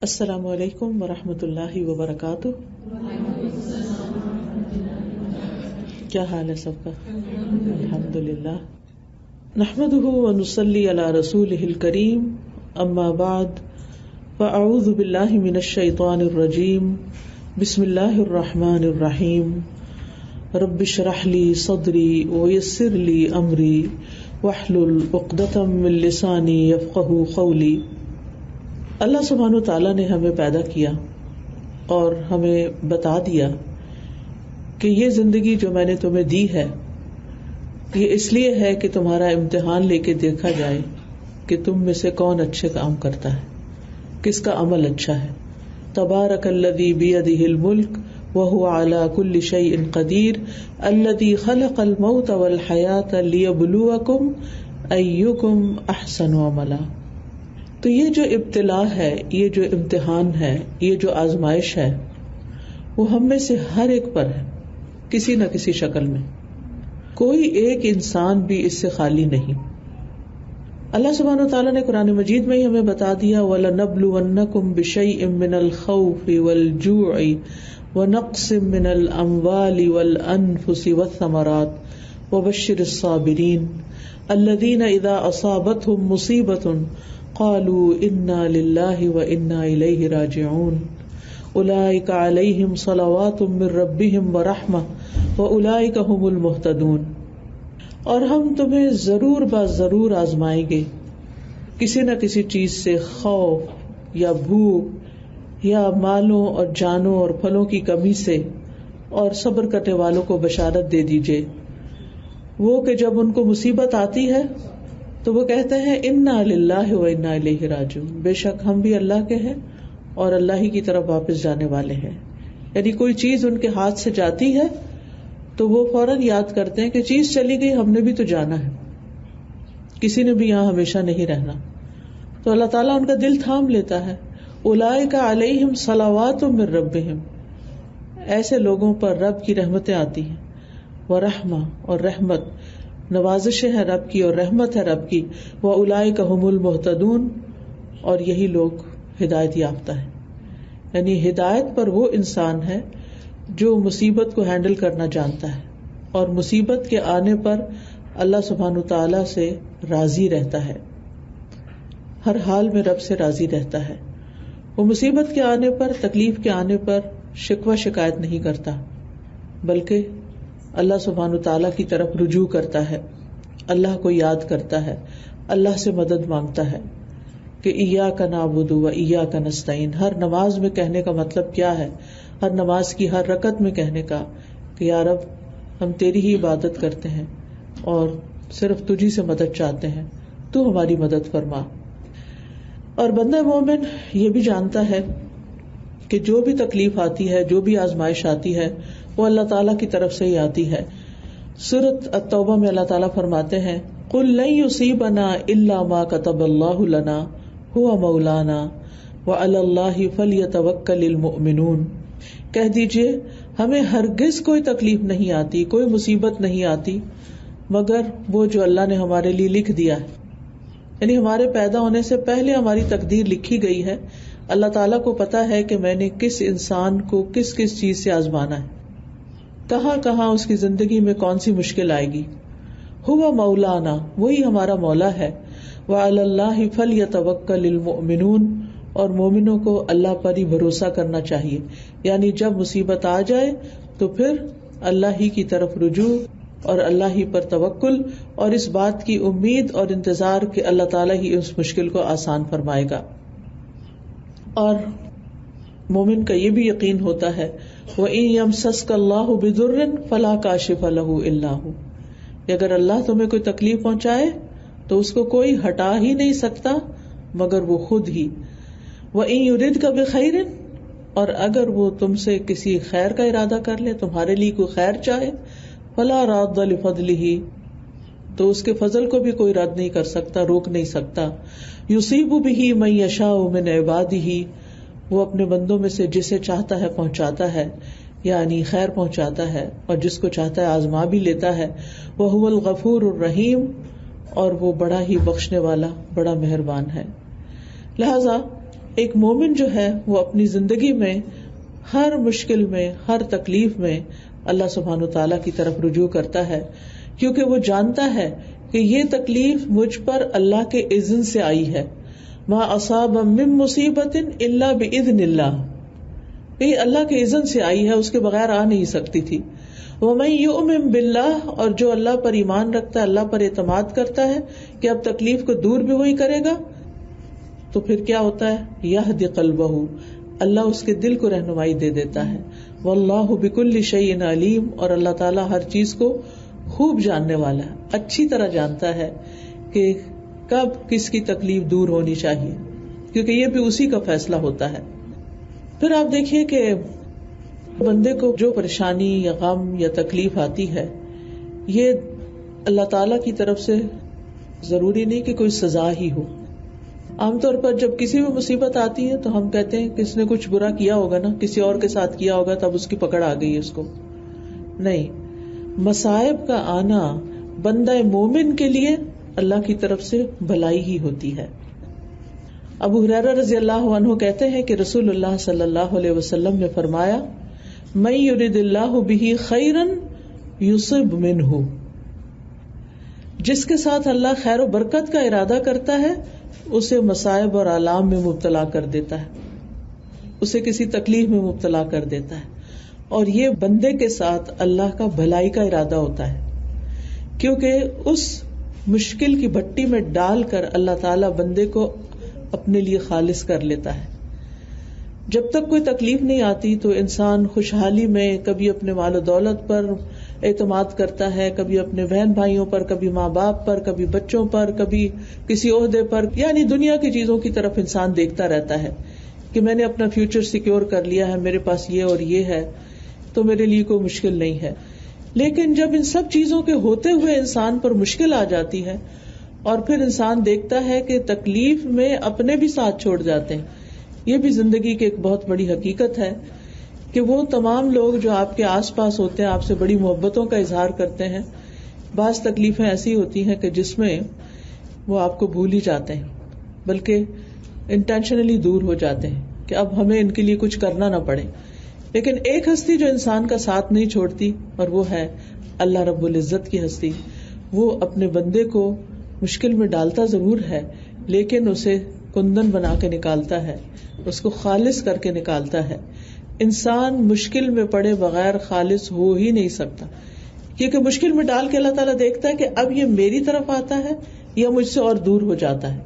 السلام علیکم ورحمۃ اللہ وبرکاتہ۔ کیا حال ہے سب کا؟ الحمدللہ، نحمده ونصلی علی رسولہ الکریم، اما بعد، فاعوذ باللہ من الشیطان الرجیم، بسم اللہ الرحمن الرحیم، رب اشرح لی صدری ویسر لی امری واحلل عقدۃ من لسانی یفقہوا قولی۔ اللہ سبحانہ و تعالیٰ نے ہمیں پیدا کیا اور ہمیں بتا دیا کہ یہ زندگی جو میں نے تمہیں دی ہے یہ اس لیے ہے کہ تمہارا امتحان لے کے دیکھا جائے کہ تم میں سے کون اچھے کام کرتا ہے، کس کا عمل اچھا ہے۔ تبارک الذی بیدہ الملک وہو علی کل شیء قدیر الذی خلق الموت والحیاۃ لیبلوکم ایکم احسن عملا۔ تو یہ جو ابتلا ہے، یہ جو امتحان ہے، یہ جو آزمائش ہے، وہ ہم میں سے ہر ایک پر ہے، کسی نہ کسی شکل میں۔ کوئی ایک انسان بھی اس سے خالی نہیں۔ اللہ سبحانہ وتعالیٰ نے قرآن مجید میں ہی ہمیں بتا دیا، وَلَنَبْلُوَنَّكُمْ بِشَيْءٍ مِّنَ الْخَوْفِ وَالْجُوعِ وَنَقْصٍ مِّنَ الْأَمْوَالِ وَالْأَنفُسِ وَالثَّمَرَاتِ وَبَشِّرِ الصَّابِرِينَ الَّذِينَ إِذَا أَصَابَتْهُمْ مُصِيبَةٌ قالوا انا للہ وانا الیہ راجعون اولئک علیہم صلوات من ربہم ورحمہ واولئک هم المہتدون۔ اور ہم تمہیں ضرور ضرور آزمائیں گے کسی نہ کسی چیز سے، خوف یا بھوک یا مالوں اور جانوں اور پھلوں کی کمی سے، اور صبر کرنے والوں کو بشارت دے دیجئے وہ کہ جب ان کو مصیبت آتی ہے تو وہ کہتے ہیں انا للہ و انا الیہ راجعون، بے شک ہم بھی اللہ کے ہیں اور اللہ ہی کی طرف واپس جانے والے ہیں۔ یعنی کوئی چیز ان کے ہاتھ سے جاتی ہے تو وہ فوراً یاد کرتے ہیں کہ چیز چلی گئی، ہم نے بھی تو جانا ہے، کسی نے بھی یہاں ہمیشہ نہیں رہنا۔ تو اللہ تعالیٰ ان کا دل تھام لیتا ہے۔ اولئک علیہم صلوات من ربہم، ایسے لوگوں پر رب کی رحمتیں آتی ہیں، ورحمہ اور رحمت، نوازشیں ہے رب کی اور رحمت ہے رب کی، وَأُولَئِكَ هُمُ الْمُهْتَدُونَ، اور یہی لوگ ہدایت یافتہ ہیں۔ یعنی ہدایت پر وہ انسان ہے جو مصیبت کو ہینڈل کرنا جانتا ہے اور مصیبت کے آنے پر اللہ سبحانہ تعالیٰ سے راضی رہتا ہے، ہر حال میں رب سے راضی رہتا ہے۔ وہ مصیبت کے آنے پر، تکلیف کے آنے پر شکوہ شکایت نہیں کرتا، بلکہ اللہ سبحانہ تعالیٰ کی طرف رجوع کرتا ہے، اللہ کو یاد کرتا ہے، اللہ سے مدد مانگتا ہے کہ ایاک نعبد و ایاک نستعین۔ ہر نماز میں کہنے کا مطلب کیا ہے؟ ہر نماز کی ہر رکعت میں کہنے کا کہ یا رب ہم تیری ہی عبادت کرتے ہیں اور صرف تجھی سے مدد چاہتے ہیں، تو ہماری مدد فرما۔ اور بندہ مومن یہ بھی جانتا ہے کہ جو بھی تکلیف آتی ہے، جو بھی آزمائش آتی ہے، وہ اللہ تعالیٰ کی طرف سے ہی آتی ہے۔ سورۃ التوبہ میں اللہ تعالیٰ فرماتے ہیں، قُل لَن يُصِيبَنَا إِلَّا مَا كَتَبَ اللَّهُ لَنَا هُوَ مَوْلَانَا وَعَلَى اللَّهِ فَلْيَتَوَكَّلِ الْمُؤْمِنُونَ۔ کہہ دیجئے ہمیں ہرگز کوئی تکلیف نہیں آتی، کوئی مصیبت نہیں آتی مگر وہ جو اللہ نے ہمارے لیے لکھ دیا ہے۔ یعنی ہمارے پیدا ہونے سے پہلے ہماری تقدیر لکھی گئی ہے۔ اللہ تعالیٰ کو پتا ہے کہ میں نے کس انسان کو کس کس چیز سے آزمانا ہے، کہاں کہاں اس کی زندگی میں کون سی مشکل آئے گی۔ ہوا مولانا، وہی ہمارا مولا ہے۔ وعلی اللہ فلیتوکل المؤمنون، اور مومنوں کو اللہ پر ہی بھروسہ کرنا چاہیے۔ یعنی جب مصیبت آ جائے تو پھر اللہ ہی کی طرف رجوع اور اللہ ہی پر توکل، اور اس بات کی امید اور انتظار کہ اللہ تعالیٰ ہی اس مشکل کو آسان فرمائے گا۔ اور مومن کا یہ بھی یقین ہوتا ہے، وَإِن يَمْسَسْكَ اللَّهُ بِضُرٍّ فَلَا كَاشِفَ لَهُ إِلَّا هُوَ، اگر اللہ تمہیں کوئی تکلیف پہنچائے تو اس کو کوئی ہٹا ہی نہیں سکتا مگر وہ خود ہی۔ وَإِن يُرِدْكَ بِخَيْرٍ، اور اگر وہ تم سے کسی خیر کا ارادہ کر لے، تمہارے لیے کوئی خیر چاہے، فَلَا رَادَّ لِفَضْلِهِ، تو اس کے فضل کو بھی کوئی رد نہیں کر سکتا، روک نہیں سکتا۔ يُصِيبُ بِهِ مَن يَشَاءُ مِنْ عِبَادِهِ، وہ اپنے بندوں میں سے جسے چاہتا ہے پہنچاتا ہے، یعنی خیر پہنچاتا ہے، اور جس کو چاہتا ہے آزما بھی لیتا ہے۔ وَهُوَ الْغَفُورُ الرَّحِيمُ، اور وہ بڑا ہی بخشنے والا، بڑا مہربان ہے۔ لہذا ایک مومن جو ہے وہ اپنی زندگی میں ہر مشکل میں، ہر تکلیف میں اللہ سبحانہ وتعالیٰ کی طرف رجوع کرتا ہے، کیونکہ وہ جانتا ہے کہ یہ تکلیف مجھ پر اللہ کے اذن سے آئی ہے. ما اصاب من مصیبت الا باذن اللہ، یہ اللہ کے اذن سے آئی ہے، اس کے بغیر آ نہیں سکتی تھی. ومن یؤمن باللہ، اور جو اللہ پر ایمان رکھتا ہے، اللہ پر اعتماد کرتا ہے کہ اب تکلیف کو دور بھی وہی کرے گا، تو پھر کیا ہوتا ہے؟ یہدی قلبہ، اللہ اس کے دل کو رہنمائی دے دیتا ہے. واللہ بکل شیء علیم، اور اللہ تعالیٰ ہر چیز کو خوب جاننے والا ہے، اچھی طرح جانتا ہے کہ کب کس کی تکلیف دور ہونی چاہیے، کیونکہ یہ بھی اسی کا فیصلہ ہوتا ہے. پھر آپ دیکھیے کہ بندے کو جو پریشانی یا غم یا تکلیف آتی ہے، یہ اللہ تعالیٰ کی طرف سے ضروری نہیں کہ کوئی سزا ہی ہو. عام طور پر جب کسی بھی مصیبت آتی ہے تو ہم کہتے ہیں کہ اس نے کچھ برا کیا ہوگا نا، کسی اور کے ساتھ کیا ہوگا تب اس کی پکڑ آ گئی اس کو. نہیں، مصائب کا آنا بندہ مومن کے لیے اللہ کی طرف سے بھلائی ہی ہوتی ہے. ابو ہریرہ رضی اللہ عنہ کہتے ہیں کہ رسول اللہ صلی اللہ علیہ وسلم نے فرمایا، من یرد اللہ بہ خیرا یصب منہ، جس کے ساتھ اللہ خیر و برکت کا ارادہ کرتا ہے اسے مصائب اور آلام میں مبتلا کر دیتا ہے، اسے کسی تکلیف میں مبتلا کر دیتا ہے. اور یہ بندے کے ساتھ اللہ کا بھلائی کا ارادہ ہوتا ہے، کیونکہ اس مشکل کی بھٹی میں ڈال کر اللہ تعالیٰ بندے کو اپنے لیے خالص کر لیتا ہے. جب تک کوئی تکلیف نہیں آتی تو انسان خوشحالی میں کبھی اپنے مال و دولت پر اعتماد کرتا ہے، کبھی اپنے بہن بھائیوں پر، کبھی ماں باپ پر، کبھی بچوں پر، کبھی کسی عہدے پر، یعنی دنیا کی چیزوں کی طرف انسان دیکھتا رہتا ہے کہ میں نے اپنا فیوچر سیکیور کر لیا ہے، میرے پاس یہ اور یہ ہے تو میرے لیے کوئی مشکل نہیں ہے. لیکن جب ان سب چیزوں کے ہوتے ہوئے انسان پر مشکل آ جاتی ہے اور پھر انسان دیکھتا ہے کہ تکلیف میں اپنے بھی ساتھ چھوڑ جاتے ہیں. یہ بھی زندگی کی ایک بہت بڑی حقیقت ہے کہ وہ تمام لوگ جو آپ کے آس پاس ہوتے ہیں، آپ سے بڑی محبتوں کا اظہار کرتے ہیں، بعض تکلیفیں ایسی ہوتی ہیں کہ جس میں وہ آپ کو بھول ہی جاتے ہیں، بلکہ انٹینشنلی دور ہو جاتے ہیں کہ اب ہمیں ان کے لیے کچھ کرنا نہ پڑے. لیکن ایک ہستی جو انسان کا ساتھ نہیں چھوڑتی، اور وہ ہے اللہ رب العزت کی ہستی. وہ اپنے بندے کو مشکل میں ڈالتا ضرور ہے، لیکن اسے کندن بنا کے نکالتا ہے، اس کو خالص کر کے نکالتا ہے. انسان مشکل میں پڑے بغیر خالص ہو ہی نہیں سکتا، کیونکہ مشکل میں ڈال کے اللہ تعالیٰ دیکھتا ہے کہ اب یہ میری طرف آتا ہے یا مجھ سے اور دور ہو جاتا ہے.